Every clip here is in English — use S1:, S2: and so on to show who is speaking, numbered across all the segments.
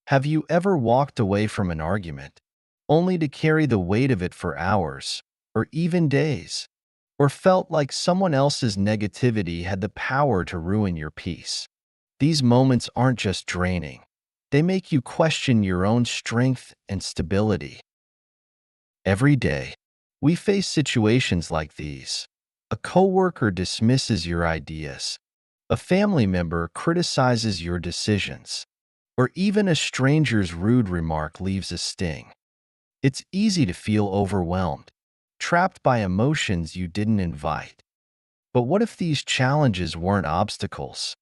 S1: Have you ever walked away from an argument only to carry the weight of it for hours or even days? Or felt like someone else's negativity had the power to ruin your peace? These moments aren't just draining, they make you question your own strength and stability. Every day, we face situations like these. A coworker dismisses your ideas, a family member criticizes your decisions, or even a stranger's rude remark leaves a sting. It's easy to feel overwhelmed, trapped by emotions you didn't invite. But what if these challenges weren't obstacles?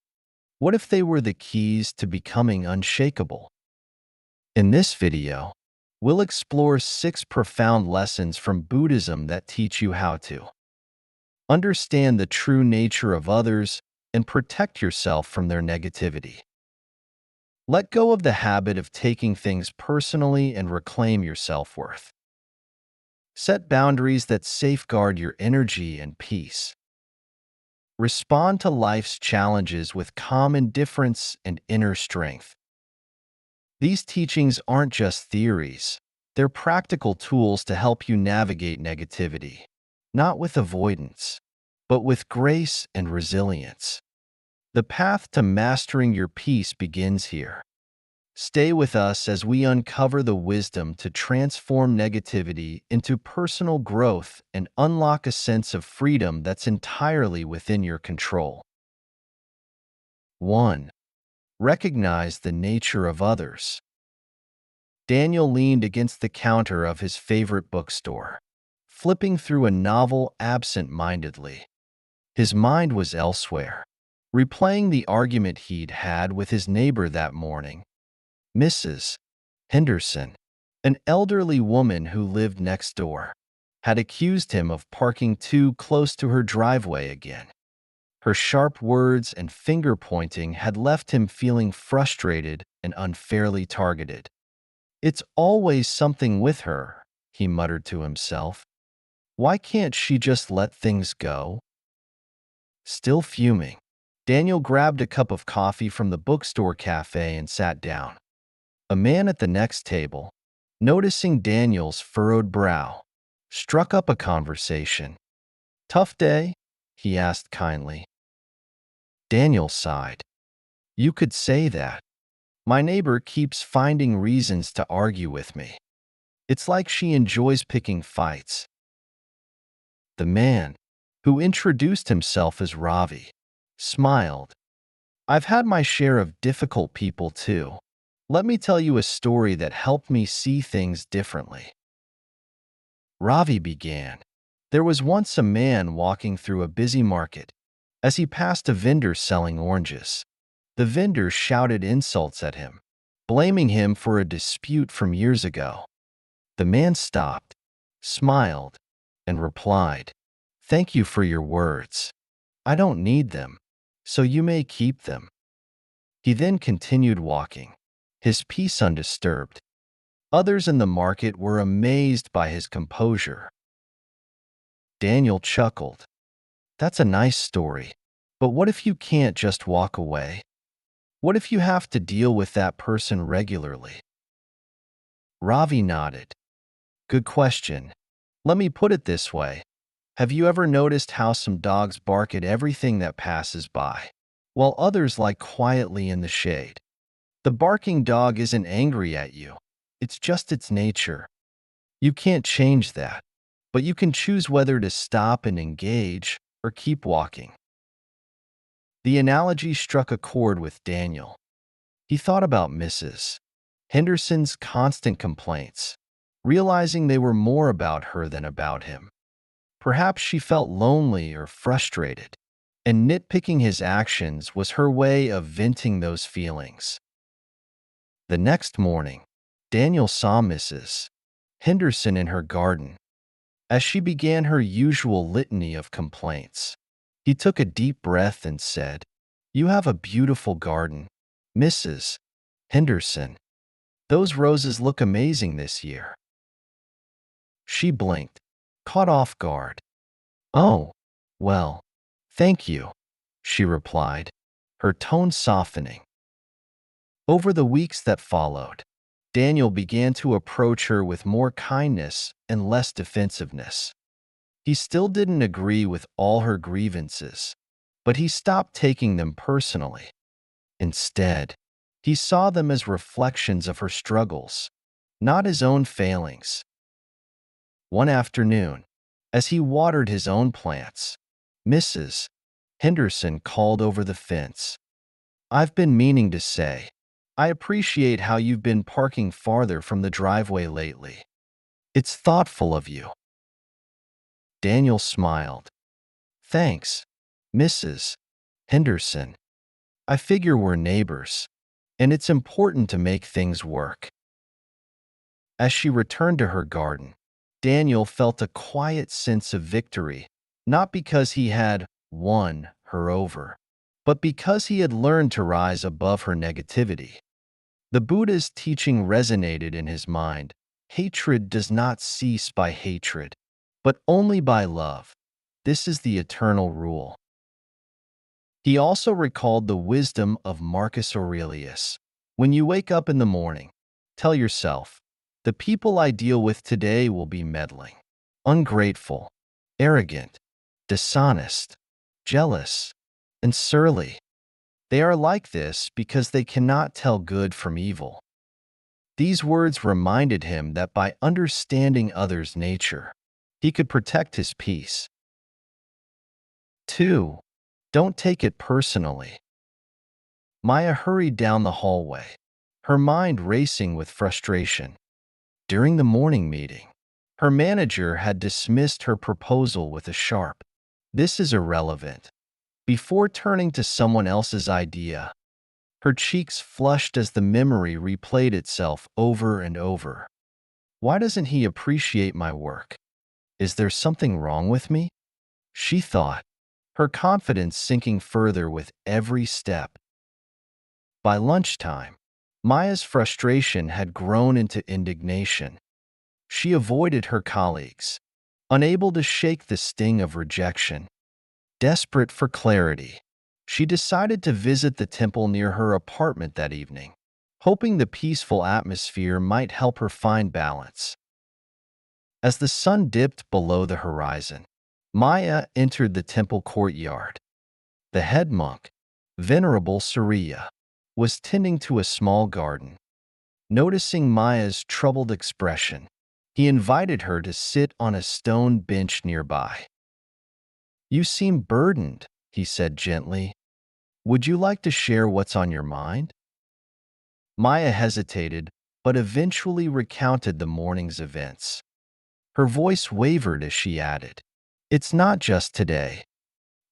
S1: What if they were the keys to becoming unshakable? In this video, we'll explore 6 profound lessons from Buddhism that teach you how to understand the true nature of others and protect yourself from their negativity. Let go of the habit of taking things personally and reclaim your self-worth. Set boundaries that safeguard your energy and peace. Respond to life's challenges with calm indifference and inner strength. These teachings aren't just theories, they're practical tools to help you navigate negativity, not with avoidance, but with grace and resilience. The path to mastering your peace begins here. Stay with us as we uncover the wisdom to transform negativity into personal growth and unlock a sense of freedom that's entirely within your control. 1. Recognize the nature of others. Daniel leaned against the counter of his favorite bookstore, flipping through a novel absent-mindedly. His mind was elsewhere, replaying the argument he'd had with his neighbor that morning. Mrs. Henderson, an elderly woman who lived next door, had accused him of parking too close to her driveway again. Her sharp words and finger-pointing had left him feeling frustrated and unfairly targeted. "It's always something with her," he muttered to himself. "Why can't she just let things go?" Still fuming, Daniel grabbed a cup of coffee from the bookstore cafe and sat down. A man at the next table, noticing Daniel's furrowed brow, struck up a conversation. "Tough day?" he asked kindly. Daniel sighed. "You could say that. My neighbor keeps finding reasons to argue with me. It's like she enjoys picking fights." The man, who introduced himself as Ravi, smiled. "I've had my share of difficult people too. Let me tell you a story that helped me see things differently." Ravi began. "There was once a man walking through a busy market. As he passed a vendor selling oranges, the vendor shouted insults at him, blaming him for a dispute from years ago. The man stopped, smiled, and replied, 'Thank you for your words. I don't need them, so you may keep them.' He then continued walking, his peace undisturbed. Others in the market were amazed by his composure. Daniel chuckled. "That's a nice story, but what if you can't just walk away? What if you have to deal with that person regularly?" Ravi nodded. "Good question. Let me put it this way. Have you ever noticed how some dogs bark at everything that passes by, while others lie quietly in the shade? The barking dog isn't angry at you. It's just its nature. You can't change that, but you can choose whether to stop and engage or keep walking." The analogy struck a chord with Daniel. He thought about Mrs. Henderson's constant complaints, realizing they were more about her than about him. Perhaps she felt lonely or frustrated, and nitpicking his actions was her way of venting those feelings. The next morning, Daniel saw Mrs. Henderson in her garden. As she began her usual litany of complaints, he took a deep breath and said, "You have a beautiful garden, Mrs. Henderson. Those roses look amazing this year." She blinked, caught off guard. "Oh, well, thank you," she replied, her tone softening. Over the weeks that followed, Daniel began to approach her with more kindness and less defensiveness. He still didn't agree with all her grievances, but he stopped taking them personally. Instead, he saw them as reflections of her struggles, not his own failings. One afternoon, as he watered his own plants, Mrs. Henderson called over the fence. "I've been meaning to say, I appreciate how you've been parking farther from the driveway lately. It's thoughtful of you." Daniel smiled. "Thanks, Mrs. Henderson. I figure we're neighbors, and it's important to make things work." As she returned to her garden, Daniel felt a quiet sense of victory, not because he had won her over, but because he had learned to rise above her negativity. The Buddha's teaching resonated in his mind. Hatred does not cease by hatred, but only by love. This is the eternal rule. He also recalled the wisdom of Marcus Aurelius. When you wake up in the morning, tell yourself, the people I deal with today will be meddling, ungrateful, arrogant, dishonest, jealous, and surly. They are like this because they cannot tell good from evil. These words reminded him that by understanding others' nature, he could protect his peace. 2. Don't take it personally. Maya hurried down the hallway, her mind racing with frustration. During the morning meeting, her manager had dismissed her proposal with a sharp, "This is irrelevant," before turning to someone else's idea. Her cheeks flushed as the memory replayed itself over and over. Why doesn't he appreciate my work? Is there something wrong with me? She thought, her confidence sinking further with every step. By lunchtime, Maya's frustration had grown into indignation. She avoided her colleagues, unable to shake the sting of rejection. Desperate for clarity, she decided to visit the temple near her apartment that evening, hoping the peaceful atmosphere might help her find balance. As the sun dipped below the horizon, Maya entered the temple courtyard. The head monk, Venerable Surya, was tending to a small garden. Noticing Maya's troubled expression, he invited her to sit on a stone bench nearby. "You seem burdened," he said gently. "Would you like to share what's on your mind?" Maya hesitated, but eventually recounted the morning's events. Her voice wavered as she added, "It's not just today.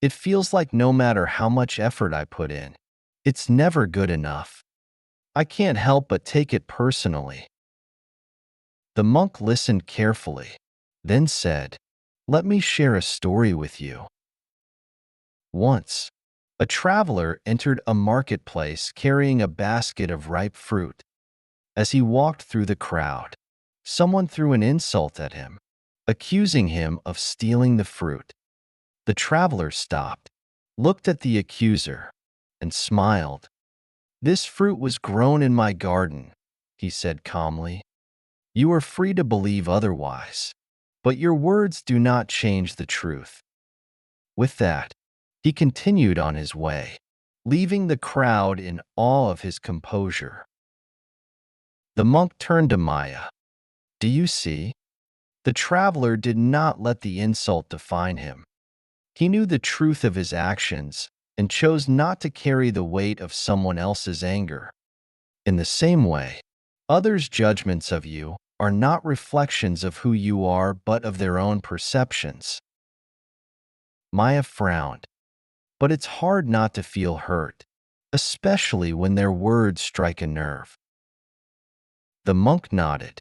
S1: It feels like no matter how much effort I put in, it's never good enough. I can't help but take it personally." The monk listened carefully, then said, "Let me share a story with you. Once, a traveler entered a marketplace carrying a basket of ripe fruit. As he walked through the crowd, someone threw an insult at him, accusing him of stealing the fruit. The traveler stopped, looked at the accuser, and smiled. "This fruit was grown in my garden," he said calmly. "You are free to believe otherwise, but your words do not change the truth." With that, he continued on his way, leaving the crowd in awe of his composure. The monk turned to Maya. "Do you see? The traveler did not let the insult define him. He knew the truth of his actions and chose not to carry the weight of someone else's anger. In the same way, others' judgments of you are not reflections of who you are but of their own perceptions." Maya frowned, but it's hard not to feel hurt, especially when their words strike a nerve. The monk nodded.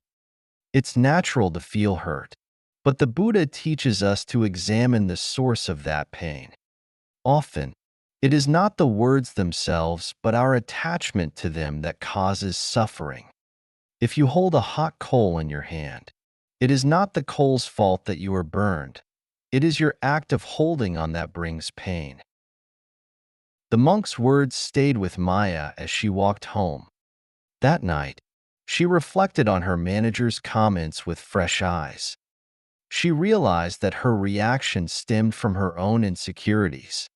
S1: "It's natural to feel hurt, but the Buddha teaches us to examine the source of that pain. Often, it is not the words themselves but our attachment to them that causes suffering. If you hold a hot coal in your hand, it is not the coal's fault that you are burned. It is your act of holding on that brings pain." The monk's words stayed with Maya as she walked home, That night, she reflected on her manager's comments with fresh eyes. She realized that her reaction stemmed from her own insecurities,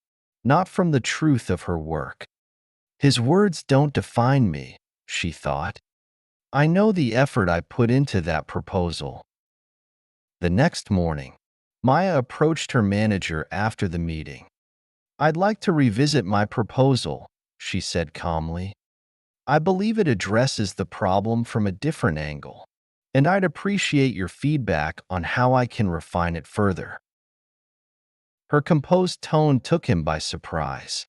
S1: not from the truth of her work. His words don't define me, she thought. I know the effort I put into that proposal. The next morning, Maya approached her manager after the meeting. I'd like to revisit my proposal, she said calmly. I believe it addresses the problem from a different angle, and I'd appreciate your feedback on how I can refine it further. Her composed tone took him by surprise.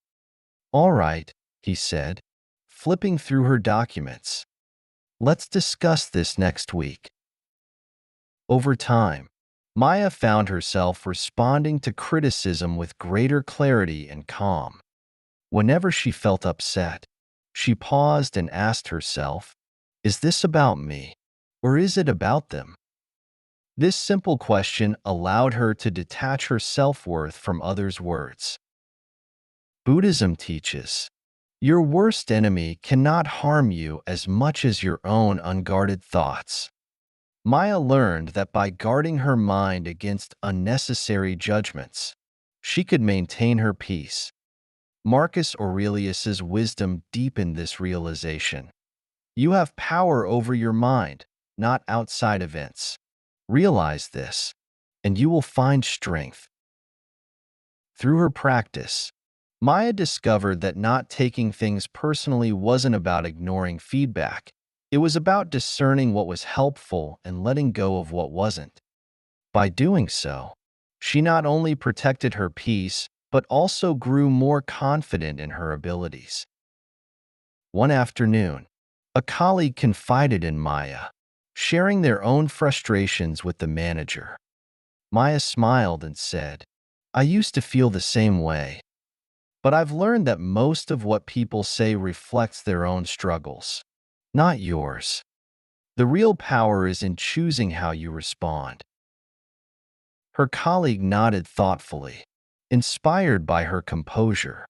S1: All right, he said, flipping through her documents. Let's discuss this next week. Over time, Maya found herself responding to criticism with greater clarity and calm. Whenever she felt upset, she paused and asked herself, is this about me, or is it about them? This simple question allowed her to detach her self-worth from others' words. Buddhism teaches, your worst enemy cannot harm you as much as your own unguarded thoughts. Maya learned that by guarding her mind against unnecessary judgments, she could maintain her peace. Marcus Aurelius's wisdom deepened this realization. You have power over your mind, not outside events. Realize this, and you will find strength. Through her practice, Maya discovered that not taking things personally wasn't about ignoring feedback. It was about discerning what was helpful and letting go of what wasn't. By doing so, she not only protected her peace, but also grew more confident in her abilities. One afternoon, a colleague confided in Maya, sharing their own frustrations with the manager. Maya smiled and said, I used to feel the same way, but I've learned that most of what people say reflects their own struggles, not yours. The real power is in choosing how you respond. Her colleague nodded thoughtfully, inspired by her composure.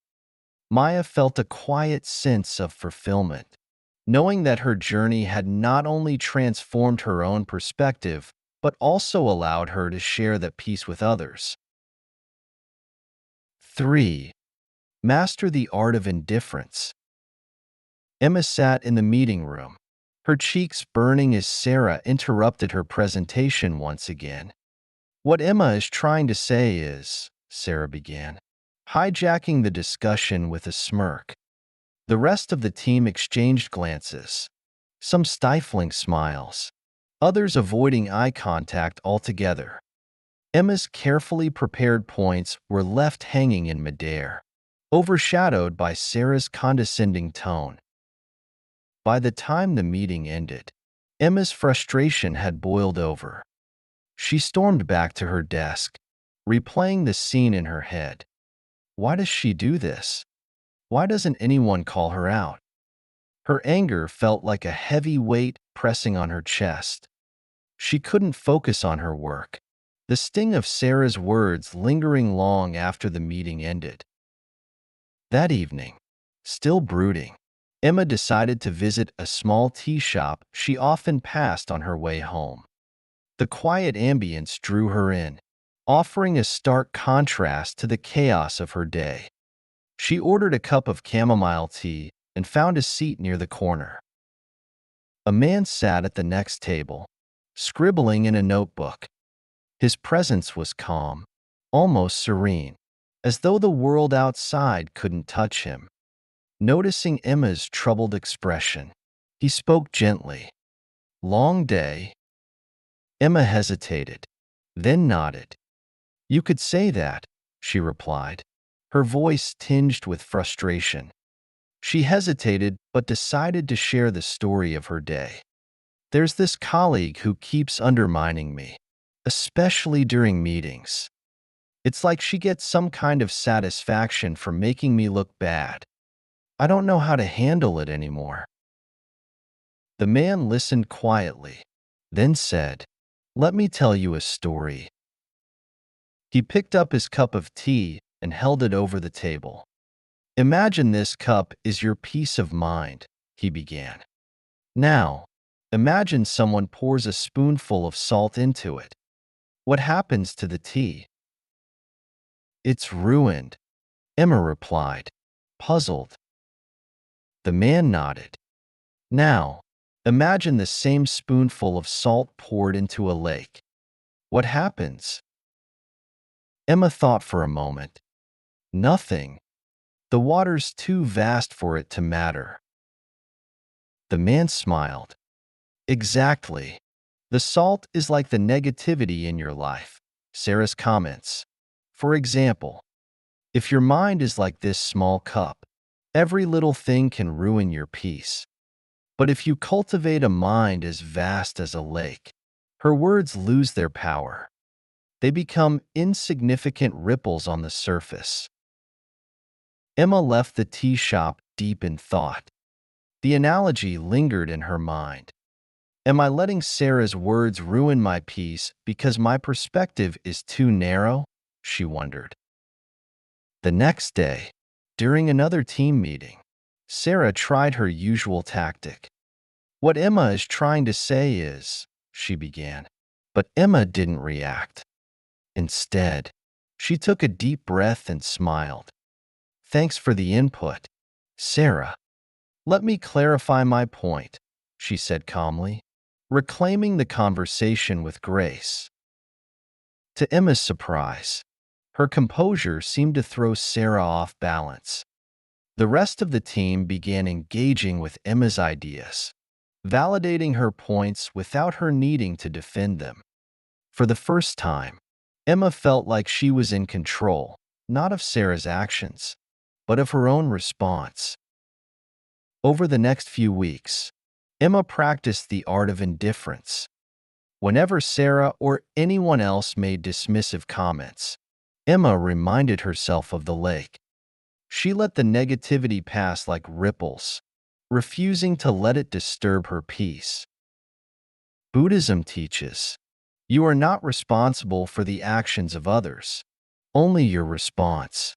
S1: Maya felt a quiet sense of fulfillment, knowing that her journey had not only transformed her own perspective, but also allowed her to share that peace with others. 3. Master the art of indifference. Emma sat in the meeting room, her cheeks burning as Sarah interrupted her presentation once again. What Emma is trying to say is, Sarah began, hijacking the discussion with a smirk. The rest of the team exchanged glances, some stifling smiles, others avoiding eye contact altogether. Emma's carefully prepared points were left hanging in midair, overshadowed by Sarah's condescending tone. By the time the meeting ended, Emma's frustration had boiled over. She stormed back to her desk, replaying the scene in her head. Why does she do this? Why doesn't anyone call her out? Her anger felt like a heavy weight pressing on her chest. She couldn't focus on her work, the sting of Sarah's words lingering long after the meeting ended. That evening, still brooding, Emma decided to visit a small tea shop she often passed on her way home. The quiet ambience drew her in, offering a stark contrast to the chaos of her day. She ordered a cup of chamomile tea and found a seat near the corner. A man sat at the next table, scribbling in a notebook. His presence was calm, almost serene, as though the world outside couldn't touch him. Noticing Emma's troubled expression, he spoke gently. Long day? Emma hesitated, then nodded. You could say that, she replied, her voice tinged with frustration. She hesitated but decided to share the story of her day. There's this colleague who keeps undermining me, especially during meetings. It's like she gets some kind of satisfaction from making me look bad. I don't know how to handle it anymore. The man listened quietly, then said, Let me tell you a story. He picked up his cup of tea and held it over the table. Imagine this cup is your peace of mind, he began. Now, imagine someone pours a spoonful of salt into it. What happens to the tea? It's ruined, Emma replied, puzzled. The man nodded. Now, imagine the same spoonful of salt poured into a lake. What happens? Emma thought for a moment. Nothing. The water's too vast for it to matter. The man smiled. Exactly. The salt is like the negativity in your life. Sarah's comments. For example, if your mind is like this small cup, every little thing can ruin your peace. But if you cultivate a mind as vast as a lake, her words lose their power. They become insignificant ripples on the surface. Emma left the tea shop deep in thought. The analogy lingered in her mind. Am I letting Sarah's words ruin my peace because my perspective is too narrow? She wondered. The next day, during another team meeting, Sarah tried her usual tactic. What Emma is trying to say is, she began. But Emma didn't react. Instead, she took a deep breath and smiled. Thanks for the input, Sarah. Let me clarify my point, she said calmly, reclaiming the conversation with grace. To Emma's surprise, her composure seemed to throw Sarah off balance. The rest of the team began engaging with Emma's ideas, validating her points without her needing to defend them. For the first time, Emma felt like she was in control, not of Sarah's actions, but of her own response. Over the next few weeks, Emma practiced the art of indifference. Whenever Sarah or anyone else made dismissive comments, Emma reminded herself of the lake. She let the negativity pass like ripples, refusing to let it disturb her peace. Buddhism teaches, you are not responsible for the actions of others, only your response.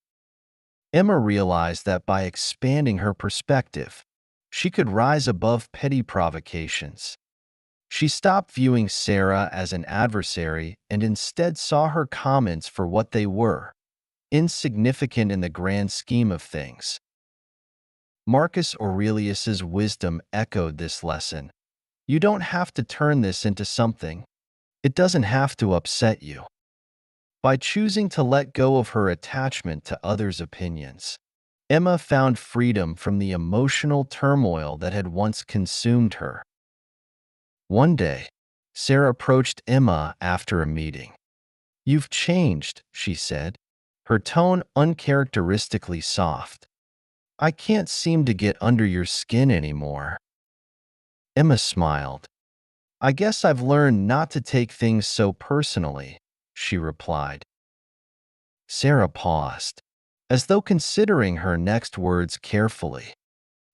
S1: Emma realized that by expanding her perspective, she could rise above petty provocations. She stopped viewing Sarah as an adversary and instead saw her comments for what they were, insignificant in the grand scheme of things. Marcus Aurelius's wisdom echoed this lesson. You don't have to turn this into something. It doesn't have to upset you. By choosing to let go of her attachment to others' opinions, Emma found freedom from the emotional turmoil that had once consumed her. One day, Sarah approached Emma after a meeting. You've changed, she said, her tone uncharacteristically soft. I can't seem to get under your skin anymore. Emma smiled. I guess I've learned not to take things so personally, she replied. Sarah paused, as though considering her next words carefully.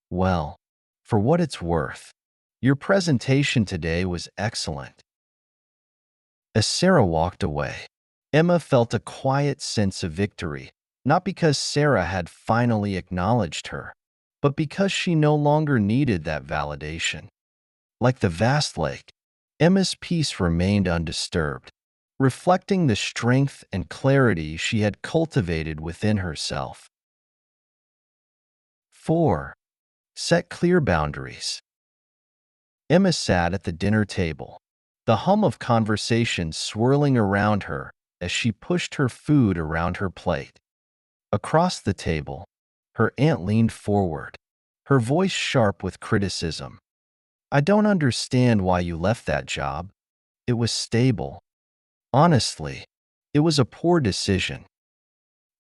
S1: Well, for what it's worth, your presentation today was excellent. As Sarah walked away, Emma felt a quiet sense of victory, not because Sarah had finally acknowledged her, but because she no longer needed that validation. Like the vast lake, Emma's peace remained undisturbed, reflecting the strength and clarity she had cultivated within herself. 4. Set clear boundaries. Emma sat at the dinner table, the hum of conversation swirling around her as she pushed her food around her plate. Across the table, her aunt leaned forward, her voice sharp with criticism. I don't understand why you left that job. It was stable. Honestly, it was a poor decision.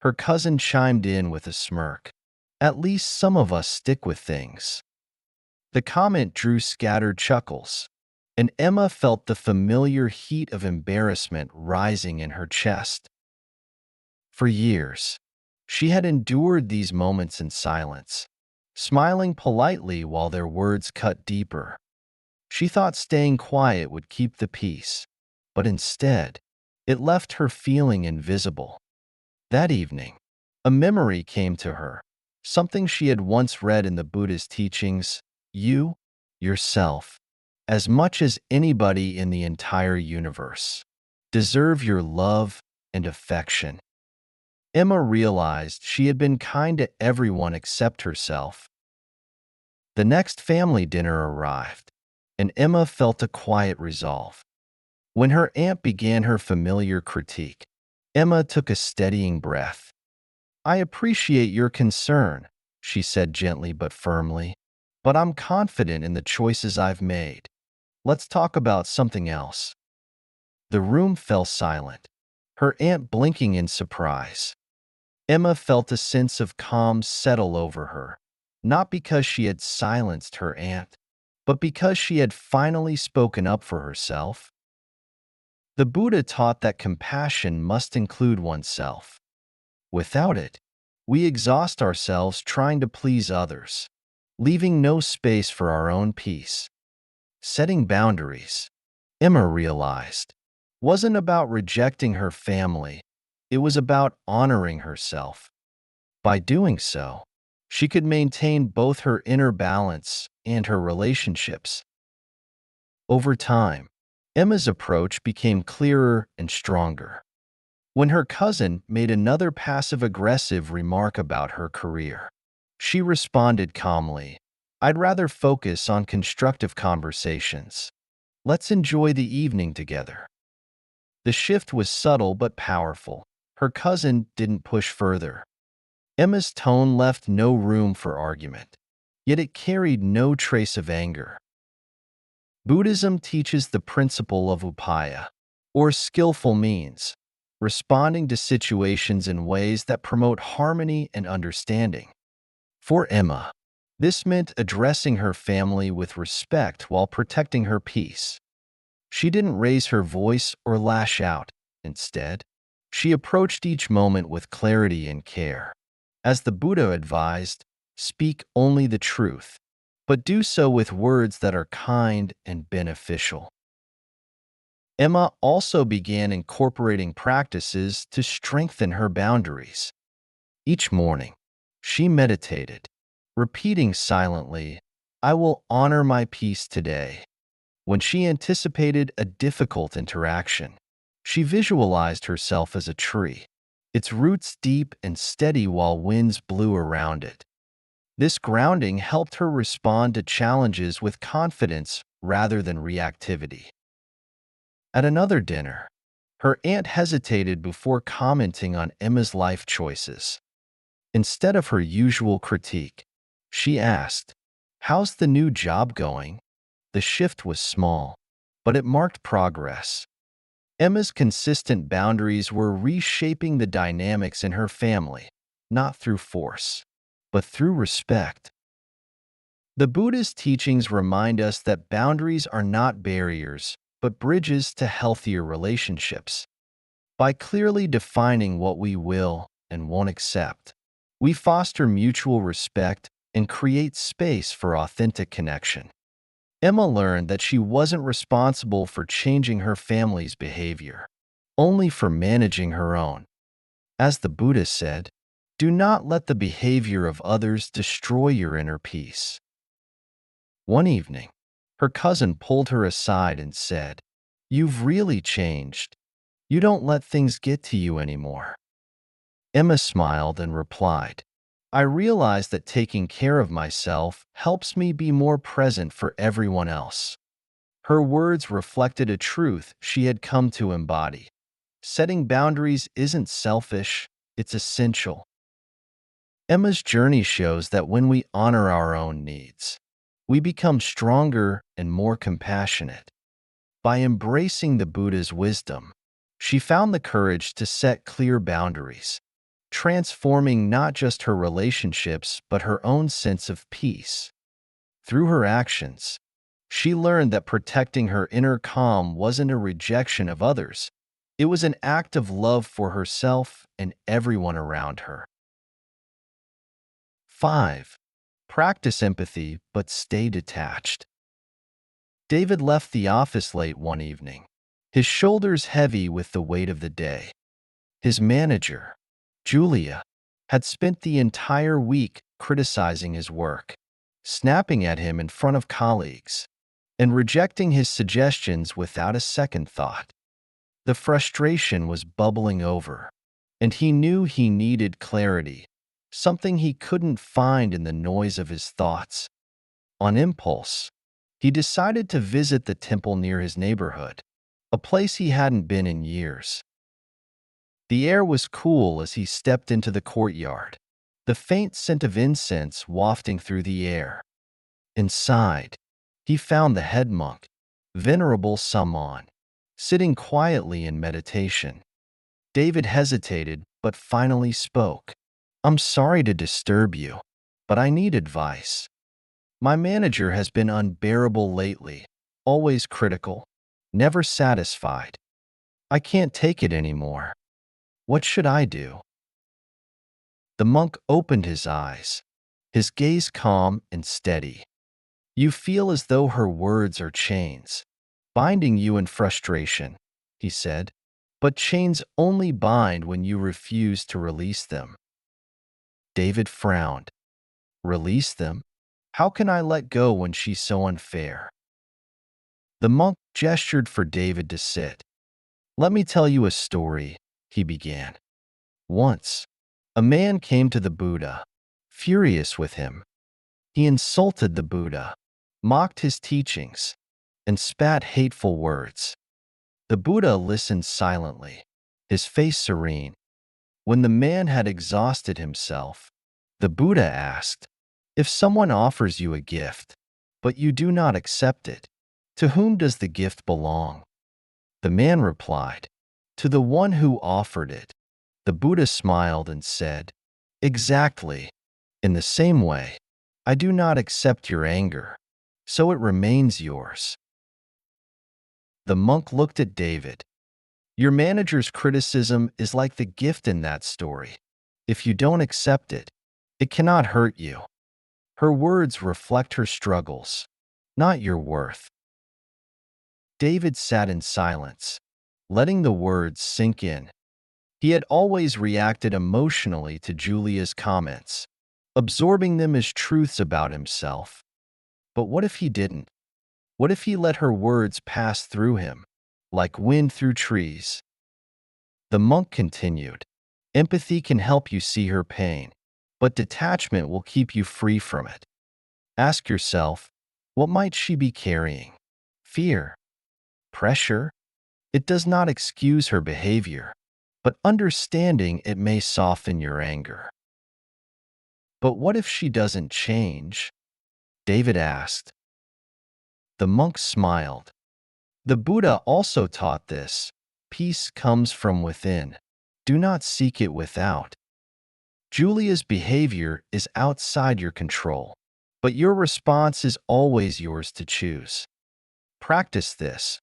S1: Her cousin chimed in with a smirk. At least some of us stick with things. The comment drew scattered chuckles, and Emma felt the familiar heat of embarrassment rising in her chest. For years, she had endured these moments in silence, smiling politely while their words cut deeper. She thought staying quiet would keep the peace, but instead, it left her feeling invisible. That evening, a memory came to her, something she had once read in the Buddhist teachings. You yourself, as much as anybody in the entire universe, deserve your love and affection. Emma realized she had been kind to everyone except herself. The next family dinner arrived, and Emma felt a quiet resolve. When her aunt began her familiar critique, Emma took a steadying breath. "I appreciate your concern," she said gently but firmly, "but I'm confident in the choices I've made. Let's talk about something else." The room fell silent, her aunt blinking in surprise. Emma felt a sense of calm settle over her, not because she had silenced her aunt, but because she had finally spoken up for herself. The Buddha taught that compassion must include oneself. Without it, we exhaust ourselves trying to please others, leaving no space for our own peace. Setting boundaries, Emma realized, wasn't about rejecting her family, it was about honoring herself. By doing so, she could maintain both her inner balance and her relationships. Over time, Emma's approach became clearer and stronger. When her cousin made another passive-aggressive remark about her career, she responded calmly, "I'd rather focus on constructive conversations. Let's enjoy the evening together." The shift was subtle but powerful. Her cousin didn't push further. Emma's tone left no room for argument, yet it carried no trace of anger. Buddhism teaches the principle of upaya, or skillful means, responding to situations in ways that promote harmony and understanding. For Emma, this meant addressing her family with respect while protecting her peace. She didn't raise her voice or lash out. Instead, she approached each moment with clarity and care. As the Buddha advised, speak only the truth, but do so with words that are kind and beneficial. Emma also began incorporating practices to strengthen her boundaries. Each morning, she meditated, repeating silently, "I will honor my peace today." When she anticipated a difficult interaction, she visualized herself as a tree, its roots deep and steady while winds blew around it. This grounding helped her respond to challenges with confidence rather than reactivity. At another dinner, her aunt hesitated before commenting on Emma's life choices. Instead of her usual critique, she asked, "How's the new job going?" The shift was small, but it marked progress. Emma's consistent boundaries were reshaping the dynamics in her family, not through force, but through respect. The Buddhist teachings remind us that boundaries are not barriers, but bridges to healthier relationships. By clearly defining what we will and won't accept, we foster mutual respect and create space for authentic connection. Emma learned that she wasn't responsible for changing her family's behavior, only for managing her own. As the Buddha said, "Do not let the behavior of others destroy your inner peace." One evening, her cousin pulled her aside and said, "You've really changed. You don't let things get to you anymore." Emma smiled and replied, "I realize that taking care of myself helps me be more present for everyone else." Her words reflected a truth she had come to embody. Setting boundaries isn't selfish, it's essential. Emma's journey shows that when we honor our own needs, we become stronger and more compassionate. By embracing the Buddha's wisdom, she found the courage to set clear boundaries, transforming not just her relationships but her own sense of peace. Through her actions, she learned that protecting her inner calm wasn't a rejection of others. It was an act of love for herself and everyone around her. 5. Practice empathy but stay detached. David left the office late one evening, his shoulders heavy with the weight of the day. His manager, Julia, had spent the entire week criticizing his work, snapping at him in front of colleagues, and rejecting his suggestions without a second thought. The frustration was bubbling over, and he knew he needed clarity, something he couldn't find in the noise of his thoughts. On impulse, he decided to visit the temple near his neighborhood, a place he hadn't been in years. The air was cool as he stepped into the courtyard, the faint scent of incense wafting through the air. Inside, he found the head monk, Venerable Saman, sitting quietly in meditation. David hesitated, but finally spoke. "I'm sorry to disturb you, but I need advice. My manager has been unbearable lately, always critical, never satisfied. I can't take it anymore. What should I do?" The monk opened his eyes, his gaze calm and steady. "You feel as though her words are chains, binding you in frustration," he said. "But chains only bind when you refuse to release them." David frowned. "Release them? How can I let go when she's so unfair?" The monk gestured for David to sit. "Let me tell you a story," he began. "Once, a man came to the Buddha, furious with him. He insulted the Buddha, mocked his teachings, and spat hateful words. The Buddha listened silently, his face serene. When the man had exhausted himself, the Buddha asked, "If someone offers you a gift, but you do not accept it, to whom does the gift belong?" The man replied, "To the one who offered it." The Buddha smiled and said, "Exactly. In the same way, I do not accept your anger, so it remains yours." The monk looked at David. "Your manager's criticism is like the gift in that story. If you don't accept it, it cannot hurt you. Her words reflect her struggles, not your worth." David sat in silence, letting the words sink in. He had always reacted emotionally to Julia's comments, absorbing them as truths about himself. But what if he didn't? What if he let her words pass through him, like wind through trees? The monk continued, "Empathy can help you see her pain, but detachment will keep you free from it. Ask yourself, what might she be carrying? Fear? Pressure? It does not excuse her behavior, but understanding it may soften your anger." "But what if she doesn't change?" David asked. The monk smiled. "The Buddha also taught this. Peace comes from within. Do not seek it without. Julia's behavior is outside your control, but your response is always yours to choose. Practice this.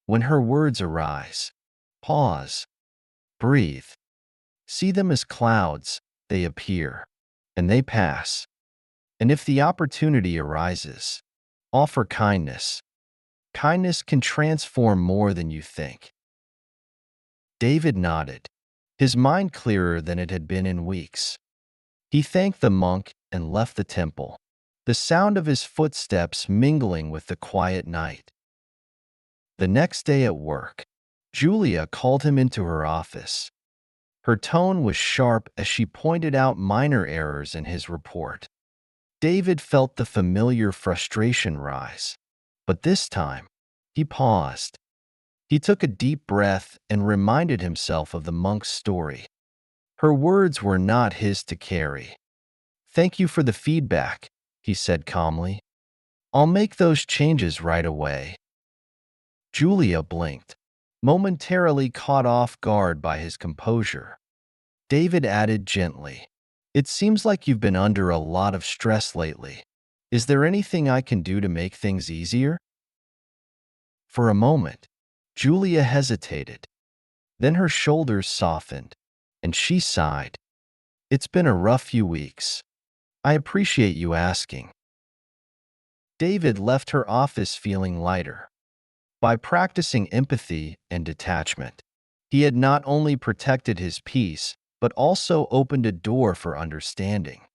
S1: When her words arise, pause, breathe. See them as clouds. They appear, and they pass. And if the opportunity arises, offer kindness. Kindness can transform more than you think." David nodded, his mind clearer than it had been in weeks. He thanked the monk and left the temple, the sound of his footsteps mingling with the quiet night. The next day at work, Julia called him into her office. Her tone was sharp as she pointed out minor errors in his report. David felt the familiar frustration rise, but this time, he paused. He took a deep breath and reminded himself of the monk's story. Her words were not his to carry. "Thank you for the feedback," he said calmly. "I'll make those changes right away." Julia blinked, momentarily caught off guard by his composure. David added gently, "It seems like you've been under a lot of stress lately. Is there anything I can do to make things easier?" For a moment, Julia hesitated. Then her shoulders softened, and she sighed. "It's been a rough few weeks. I appreciate you asking." David left her office feeling lighter. By practicing empathy and detachment, he had not only protected his peace, but also opened a door for understanding.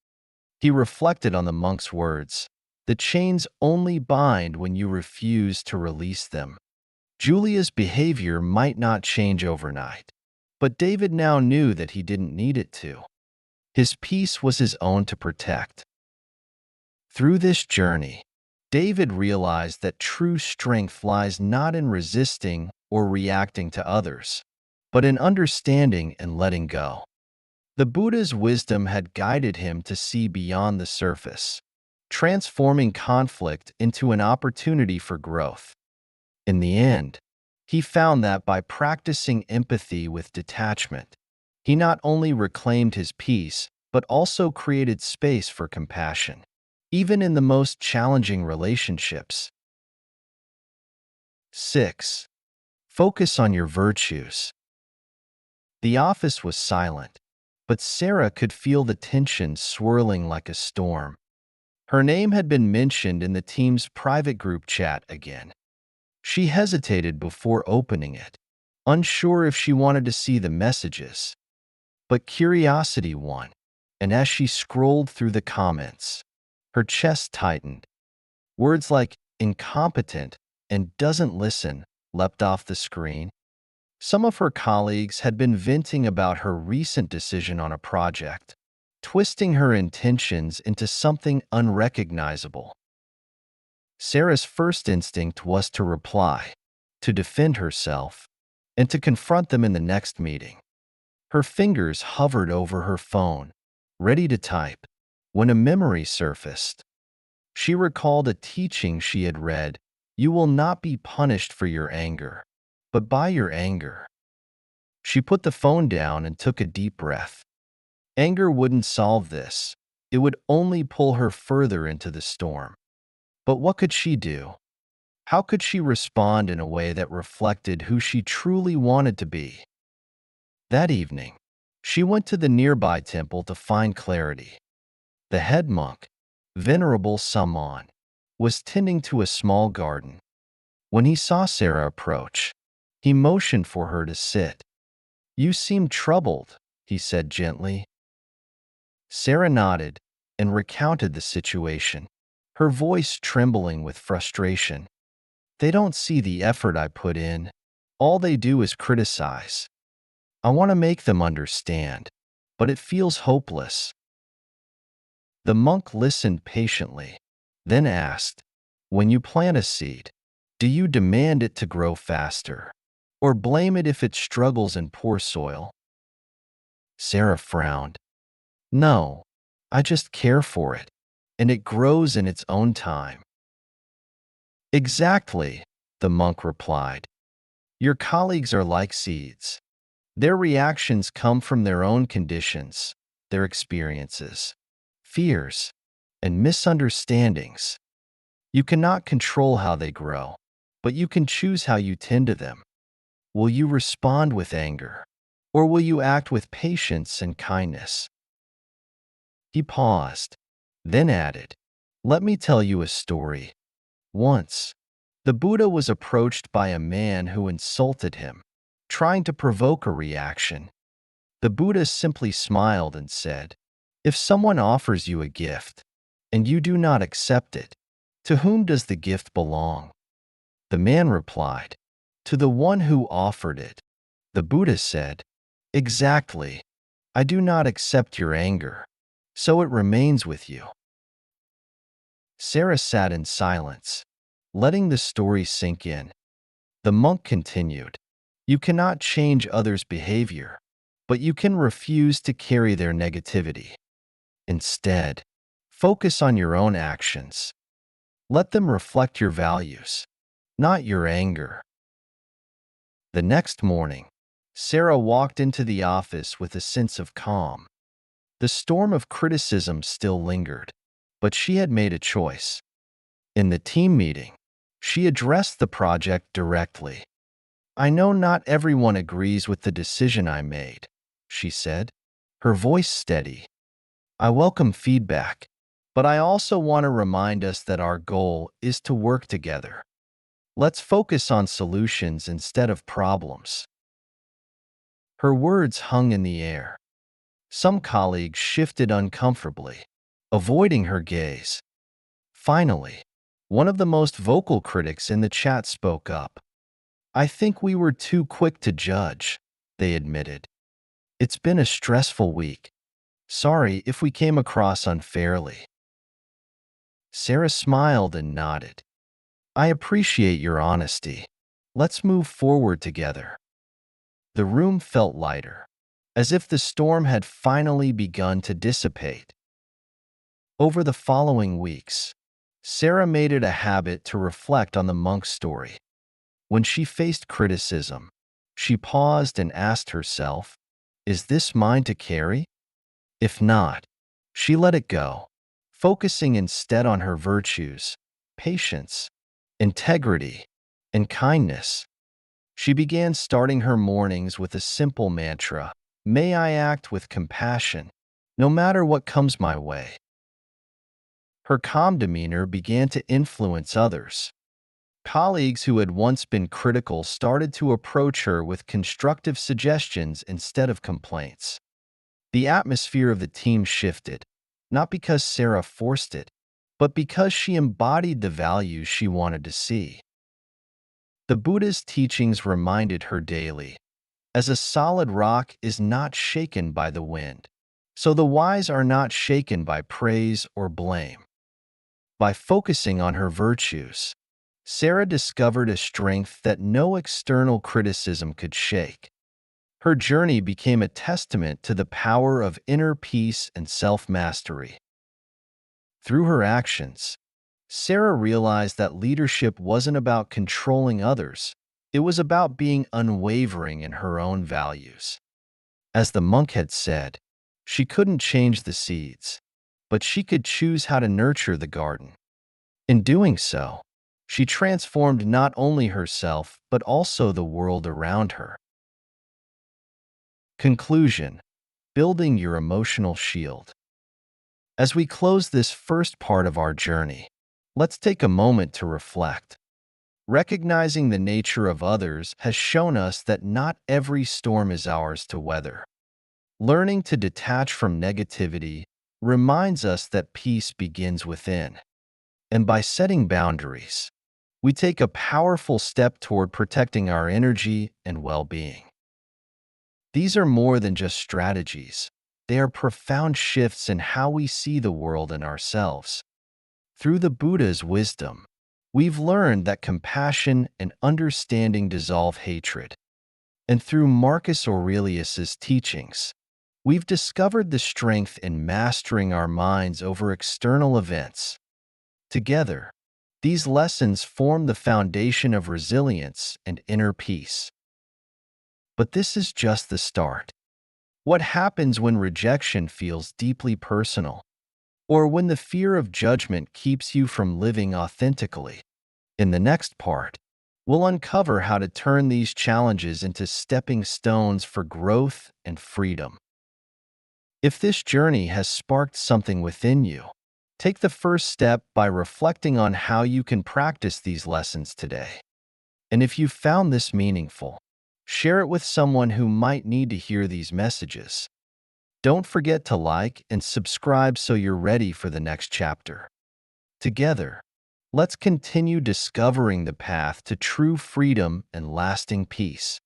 S1: He reflected on the monk's words. The chains only bind when you refuse to release them. Julia's behavior might not change overnight, but David now knew that he didn't need it to. His peace was his own to protect. Through this journey, David realized that true strength lies not in resisting or reacting to others, but in understanding and letting go. The Buddha's wisdom had guided him to see beyond the surface, transforming conflict into an opportunity for growth. In the end, he found that by practicing empathy with detachment, he not only reclaimed his peace, but also created space for compassion, even in the most challenging relationships. 6. Focus on your virtues. The office was silent, but Sarah could feel the tension swirling like a storm. Her name had been mentioned in the team's private group chat again. She hesitated before opening it, unsure if she wanted to see the messages. But curiosity won, and as she scrolled through the comments, her chest tightened. Words like incompetent and doesn't listen leapt off the screen. Some of her colleagues had been venting about her recent decision on a project, twisting her intentions into something unrecognizable. Sarah's first instinct was to reply, to defend herself, and to confront them in the next meeting. Her fingers hovered over her phone, ready to type, when a memory surfaced. She recalled a teaching she had read: "You will not be punished for your anger, but by your anger." She put the phone down and took a deep breath. Anger wouldn't solve this. It would only pull her further into the storm. But what could she do? How could she respond in a way that reflected who she truly wanted to be? That evening, she went to the nearby temple to find clarity. The head monk, Venerable Saman, was tending to a small garden. When he saw Sarah approach, he motioned for her to sit. "You seem troubled," he said gently. Sarah nodded and recounted the situation, her voice trembling with frustration. "They don't see the effort I put in. All they do is criticize. I want to make them understand, but it feels hopeless." The monk listened patiently, then asked, "When you plant a seed, do you demand it to grow faster, or blame it if it struggles in poor soil?" Sarah frowned. "No, I just care for it, and it grows in its own time." "Exactly," the monk replied. "Your colleagues are like seeds. Their reactions come from their own conditions, their experiences, fears, and misunderstandings. You cannot control how they grow, but you can choose how you tend to them. Will you respond with anger, or will you act with patience and kindness?" He paused, then added, "Let me tell you a story. Once, the Buddha was approached by a man who insulted him, trying to provoke a reaction. The Buddha simply smiled and said, 'If someone offers you a gift, and you do not accept it, to whom does the gift belong?' The man replied, 'To the one who offered it.' The Buddha said, 'Exactly. I do not accept your anger, so it remains with you.'" Sarah sat in silence, letting the story sink in. The monk continued, "You cannot change others' behavior, but you can refuse to carry their negativity. Instead, focus on your own actions. Let them reflect your values, not your anger." The next morning, Sarah walked into the office with a sense of calm. The storm of criticism still lingered, but she had made a choice. In the team meeting, she addressed the project directly. "I know not everyone agrees with the decision I made," she said, her voice steady. "I welcome feedback, but I also want to remind us that our goal is to work together. Let's focus on solutions instead of problems." Her words hung in the air. Some colleagues shifted uncomfortably, avoiding her gaze. Finally, one of the most vocal critics in the chat spoke up. "I think we were too quick to judge," they admitted. "It's been a stressful week. Sorry if we came across unfairly." Sarah smiled and nodded. "I appreciate your honesty. Let's move forward together." The room felt lighter, as if the storm had finally begun to dissipate. Over the following weeks, Sarah made it a habit to reflect on the monk's story. When she faced criticism, she paused and asked herself, "Is this mine to carry?" If not, she let it go, focusing instead on her virtues, patience, integrity, and kindness. She began starting her mornings with a simple mantra: "May I act with compassion, no matter what comes my way." Her calm demeanor began to influence others. Colleagues who had once been critical started to approach her with constructive suggestions instead of complaints. The atmosphere of the team shifted, not because Sarah forced it, but because she embodied the values she wanted to see. The Buddhist teachings reminded her daily, as a solid rock is not shaken by the wind, so the wise are not shaken by praise or blame. By focusing on her virtues, Sarah discovered a strength that no external criticism could shake. Her journey became a testament to the power of inner peace and self-mastery. Through her actions, Sarah realized that leadership wasn't about controlling others. It was about being unwavering in her own values. As the monk had said, she couldn't change the seeds, but she could choose how to nurture the garden. In doing so, she transformed not only herself but also the world around her. Conclusion: building your emotional shield. As we close this first part of our journey, let's take a moment to reflect. Recognizing the nature of others has shown us that not every storm is ours to weather. Learning to detach from negativity reminds us that peace begins within. And by setting boundaries, we take a powerful step toward protecting our energy and well-being. These are more than just strategies. They are profound shifts in how we see the world and ourselves. Through the Buddha's wisdom, we've learned that compassion and understanding dissolve hatred. And through Marcus Aurelius's teachings, we've discovered the strength in mastering our minds over external events. Together, these lessons form the foundation of resilience and inner peace. But this is just the start. What happens when rejection feels deeply personal, or when the fear of judgment keeps you from living authentically? In the next part, we'll uncover how to turn these challenges into stepping stones for growth and freedom. If this journey has sparked something within you, take the first step by reflecting on how you can practice these lessons today. And if you found this meaningful, share it with someone who might need to hear these messages. Don't forget to like and subscribe so you're ready for the next chapter. Together, let's continue discovering the path to true freedom and lasting peace.